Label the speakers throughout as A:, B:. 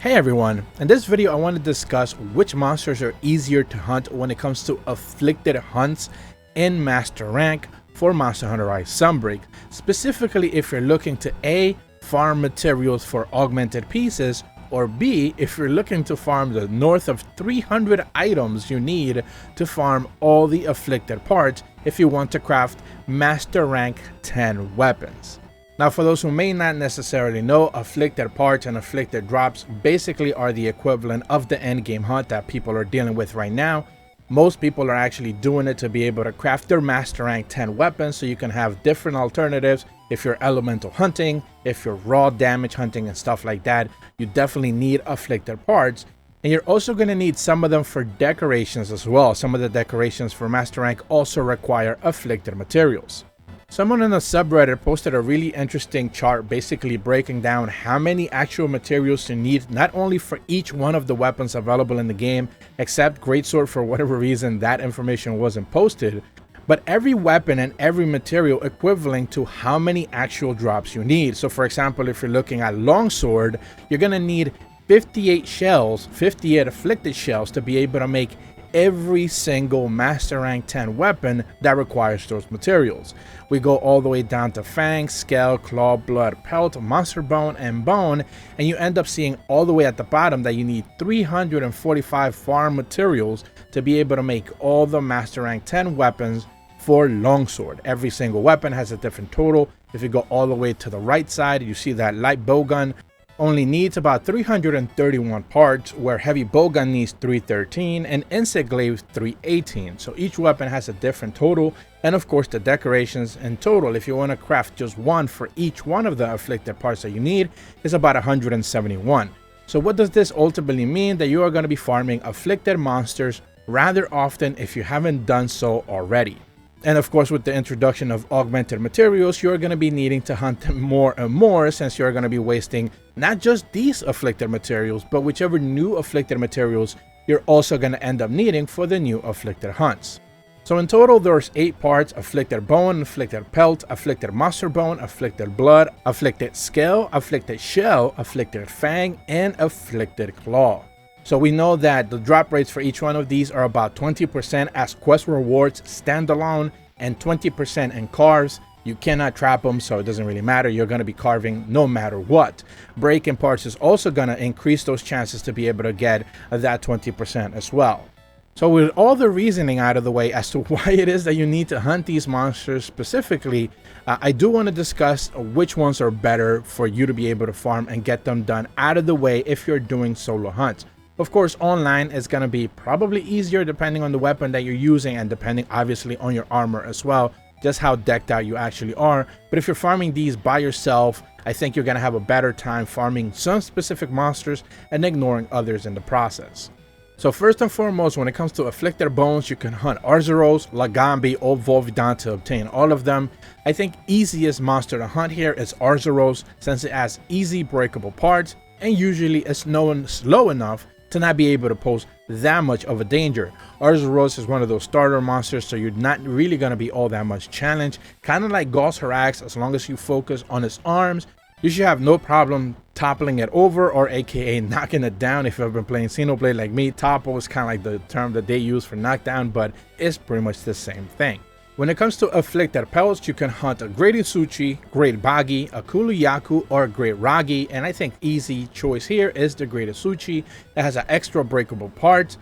A: Hey everyone, in this video I want to discuss which monsters are easier to hunt when it comes to afflicted hunts in Master Rank for Monster Hunter Rise Sunbreak, specifically if you're looking to A, farm materials for augmented pieces, or B, if you're looking to farm the north of 300 items you need to farm all the afflicted parts if you want to craft Master Rank 10 weapons. Now, for those who may not necessarily know, afflicted parts and afflicted drops basically are the equivalent of the endgame hunt that people are dealing with right now. Most people are actually doing it to be able to craft their Master Rank 10 weapons, so you can have different alternatives. If you're elemental hunting, if you're raw damage hunting and stuff like that, you definitely need afflicted parts. And you're also going to need some of them for decorations as well. Some of the decorations for Master Rank also require afflicted materials. Someone in the subreddit posted a really interesting chart basically breaking down how many actual materials you need, not only for each one of the weapons available in the game, except Greatsword. For whatever reason that information wasn't posted, but every weapon and every material equivalent to how many actual drops you need. So for example, if you're looking at Longsword, you're going to need 58 shells, 58 afflicted shells to be able to make every single Master Rank 10 weapon that requires those materials. We go all the way down to Fang, Scale, Claw, Blood, Pelt, Monster Bone, and Bone, and you end up seeing all the way at the bottom that you need 345 farm materials to be able to make all the Master Rank 10 weapons for Longsword. Every single weapon has a different total. If you go all the way to the right side, you see that light bowgun only needs about 331 parts, where heavy bowgun needs 313 and insect glaive 318. So each weapon has a different total, and of course the decorations in total, if you want to craft just one for each one of the afflicted parts that you need, is about 171. So what does this ultimately mean? That you are going to be farming afflicted monsters rather often if you haven't done so already. And of course, with the introduction of augmented materials, you're going to be needing to hunt them more and more, since you're going to be wasting not just these afflicted materials, but whichever new afflicted materials you're also going to end up needing for the new afflicted hunts. So in total, there's 8 parts: afflicted bone, afflicted pelt, afflicted monster bone, afflicted blood, afflicted scale, afflicted shell, afflicted fang, and afflicted claw. So we know that the drop rates for each one of these are about 20% as quest rewards standalone and 20% in carves. You cannot trap them, so it doesn't really matter. You're going to be carving no matter what. Breaking parts is also going to increase those chances to be able to get that 20% as well. So with all the reasoning out of the way as to why it is that you need to hunt these monsters specifically, I do want to discuss which ones are better for you to be able to farm and get them done out of the way if you're doing solo hunts. Of course, online is going to be probably easier depending on the weapon that you're using, and depending obviously on your armor as well, just how decked out you actually are. But if you're farming these by yourself, I think you're going to have a better time farming some specific monsters and ignoring others in the process. So first and foremost, when it comes to afflicted bones, you can hunt Arzuros, Lagambi, or Volvidon to obtain all of them. I think easiest monster to hunt here is Arzuros, since it has easy breakable parts and usually is known slow enough to not be able to pose that much of a danger. Arzuros is one of those starter monsters, so you're not really going to be all that much challenge. Kind of like Gauss Harax, as long as you focus on its arms, you should have no problem toppling it over, or aka knocking it down. If you've been playing Xenoblade like me, topple is kind of like the term that they use for knockdown, but it's pretty much the same thing. When it comes to afflicted pelts, you can hunt a Great Isuchi, Great Bagi, a Kuluyaku, or a Great Ragi, and I think easy choice here is the Great Isuchi. It has an extra breakable part,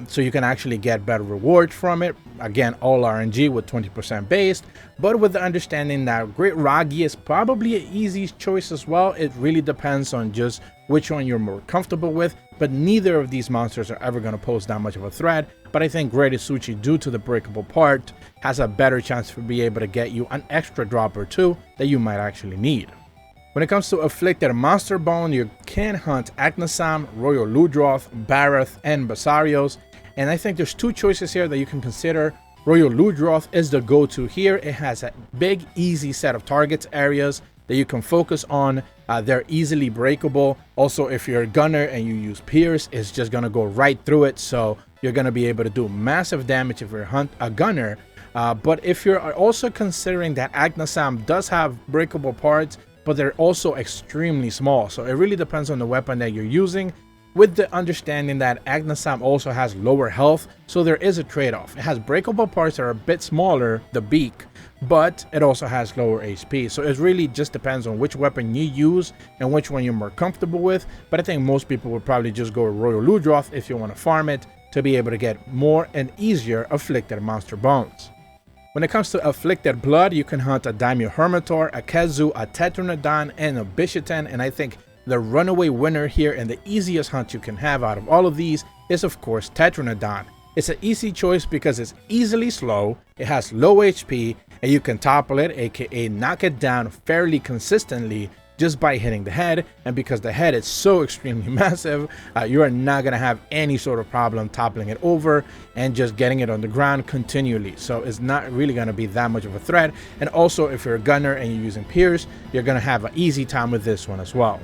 A: so you can actually get better rewards from it. Again, all RNG with 20% based, but with the understanding that Great Ragi is probably an easy choice as well. It really depends on just which one you're more comfortable with, but neither of these monsters are ever going to pose that much of a threat. But I think Great Isuchi, due to the breakable part, has a better chance to be able to get you an extra drop or two that you might actually need. When it comes to afflicted monster bone, you can hunt Aknasam, Royal Ludroth, Barath, and Basarios, and I think there's 2 choices here that you can consider. Royal Ludroth is the go-to here. It has a big, easy set of targets areas that you can focus on. They're easily breakable. Also, if you're a gunner and you use Pierce, it's just going to go right through it, so you're going to be able to do massive damage if you're a gunner. But if you're also considering that Aknasam does have breakable parts, but they're also extremely small. So it really depends on the weapon that you're using, with the understanding that Agnasam also has lower health, so there is a trade-off. It has breakable parts that are a bit smaller, the beak, but it also has lower HP. So it really just depends on which weapon you use and which one you're more comfortable with. But I think most people would probably just go with Royal Ludroth if you want to farm it to be able to get more and easier Afflicted monster bones. When it comes to Afflicted blood, you can hunt a Daimyo Hermitor, a Kezu, a Tetranodon, and a Bishaten, and I think the runaway winner here and the easiest hunt you can have out of all of these is of course Tetranodon. It's an easy choice because it's easily slow, it has low HP, and you can topple it, aka knock it down fairly consistently just by hitting the head. And because the head is so extremely massive, you are not going to have any sort of problem toppling it over and just getting it on the ground continually. So it's not really going to be that much of a threat. And also if you're a gunner and you're using Pierce, you're going to have an easy time with this one as well.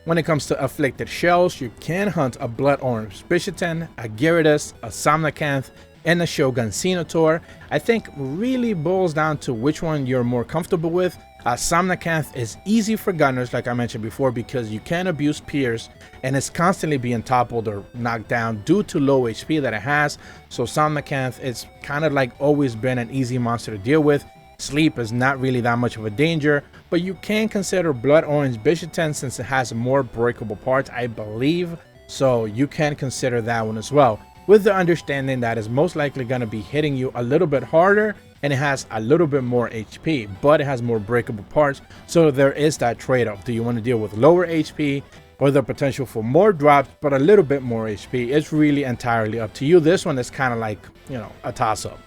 A: When it comes to Afflicted shells, you can hunt a Blood Orange Bishaten, a Gyarados, a Somnacanth, and a Shogun Senator. I think really boils down to which one you're more comfortable with. Somnacanth is easy for gunners, like I mentioned before, because you can abuse Pierce and it's constantly being toppled or knocked down due to low HP that it has. So Somnacanth, it's kind of like always been an easy monster to deal with. Sleep is not really that much of a danger, but you can consider Blood Orange Bishaten since it has more breakable parts, I believe. So you can consider that one as well, with the understanding that it's most likely going to be hitting you a little bit harder and it has a little bit more HP, but it has more breakable parts. So there is that trade-off. Do you want to deal with lower HP or the potential for more drops but a little bit more HP? It's really entirely up to you. This one is kind of like, you know, a toss-up.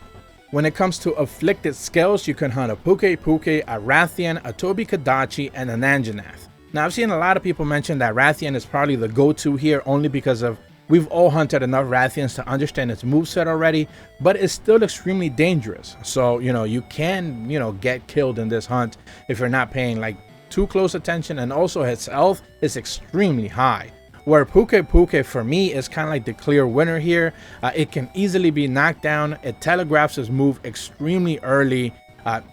A: When it comes to Afflicted skills, you can hunt a Puke, a Rathian, a Tobi Kadachi, and an Anjanath. Now I've seen a lot of people mention that Rathian is probably the go-to here only because of we've all hunted enough Rathians to understand its moveset already, but it's still extremely dangerous. So, you know, you can, you know, get killed in this hunt if you're not paying like too close attention, and also its health is extremely high. Where Puke for me is kind of like the clear winner here. It can easily be knocked down. It telegraphs its move extremely early.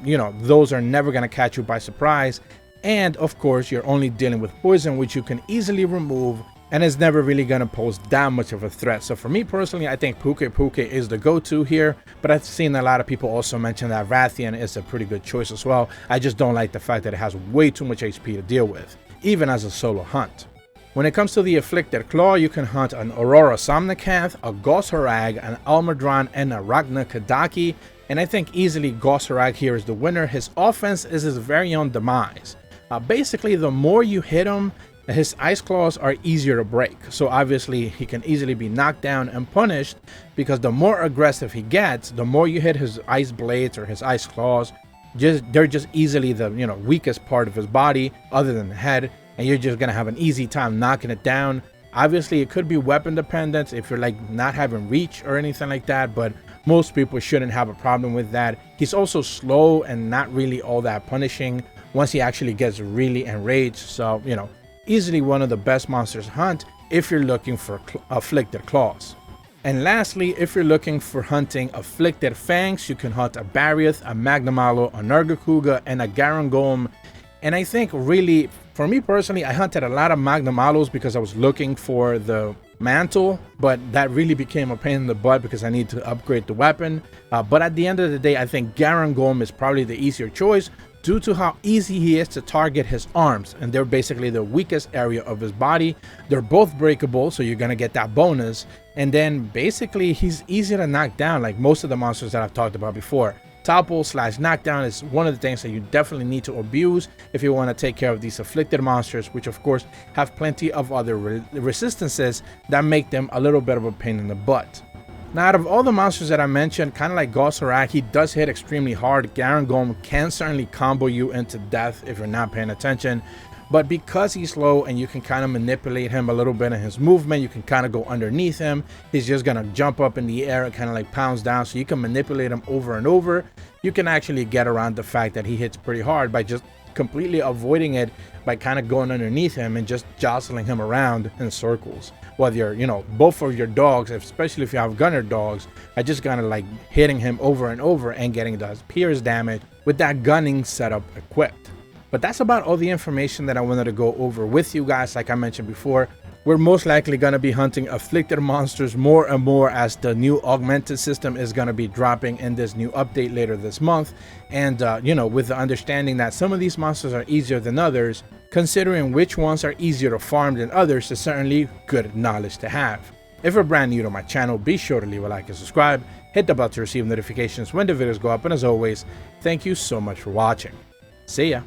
A: You know, those are never going to catch you by surprise. And of course, you're only dealing with poison, which you can easily remove, and is never really going to pose that much of a threat. So for me personally, I think Puke is the go-to here, but I've seen a lot of people also mention that Rathian is a pretty good choice as well. I just don't like the fact that it has way too much HP to deal with, even as a solo hunt. When it comes to the Afflicted Claw, you can hunt an Aurora Somnacanth, a Gosharag, an Almudron, and a Ragna Kadaki. And I think easily Gosharag here is the winner. His offense is his very own demise. Basically, the more you hit him, his Ice Claws are easier to break. So obviously, he can easily be knocked down and punished because the more aggressive he gets, the more you hit his Ice Blades or his Ice Claws. They're just easily the, you know, weakest part of his body other than the head. And you're just gonna have an easy time knocking it down. Obviously, it could be weapon dependent if you're like not having reach or anything like that, but most people shouldn't have a problem with that. He's also slow and not really all that punishing once he actually gets really enraged. So, you know, easily one of the best monsters to hunt if you're looking for Afflicted Claws. And lastly, if you're looking for hunting Afflicted Fangs, you can hunt a Barioth, a Magnamalo, a Nargacuga, and a Garangolm. And I think really, for me personally, I hunted a lot of Magnamalos because I was looking for the mantle, but that really became a pain in the butt because I need to upgrade the weapon. But at the end of the day, I think Garangolm is probably the easier choice due to how easy he is to target his arms, and they're basically the weakest area of his body. They're both breakable, so you're gonna get that bonus. And then basically he's easy to knock down like most of the monsters that I've talked about before. Topple / knockdown is one of the things that you definitely need to abuse if you want to take care of these Afflicted monsters, which of course have plenty of other resistances that make them a little bit of a pain in the butt. Now, out of all the monsters that I mentioned, kind of like Gossarak, he does hit extremely hard. Garangolm can certainly combo you into death if you're not paying attention. But because he's slow and you can kind of manipulate him a little bit in his movement, you can kind of go underneath him. He's just going to jump up in the air and kind of like pounds down. So you can manipulate him over and over. You can actually get around the fact that he hits pretty hard by just completely avoiding it by kind of going underneath him and just jostling him around in circles. Whether you're, you know, both of your dogs, especially if you have gunner dogs, are just kind of like hitting him over and over and getting the pierce damage with that gunning setup equipped. But that's about all the information that I wanted to go over with you guys. Like I mentioned before, we're most likely going to be hunting afflicted monsters more and more as the new augmented system is going to be dropping in this new update later this month. And, you know, with the understanding that some of these monsters are easier than others, considering which ones are easier to farm than others is certainly good knowledge to have. If you're brand new to my channel, be sure to leave a like and subscribe, hit the bell to receive notifications when the videos go up, and as always, thank you so much for watching. See ya!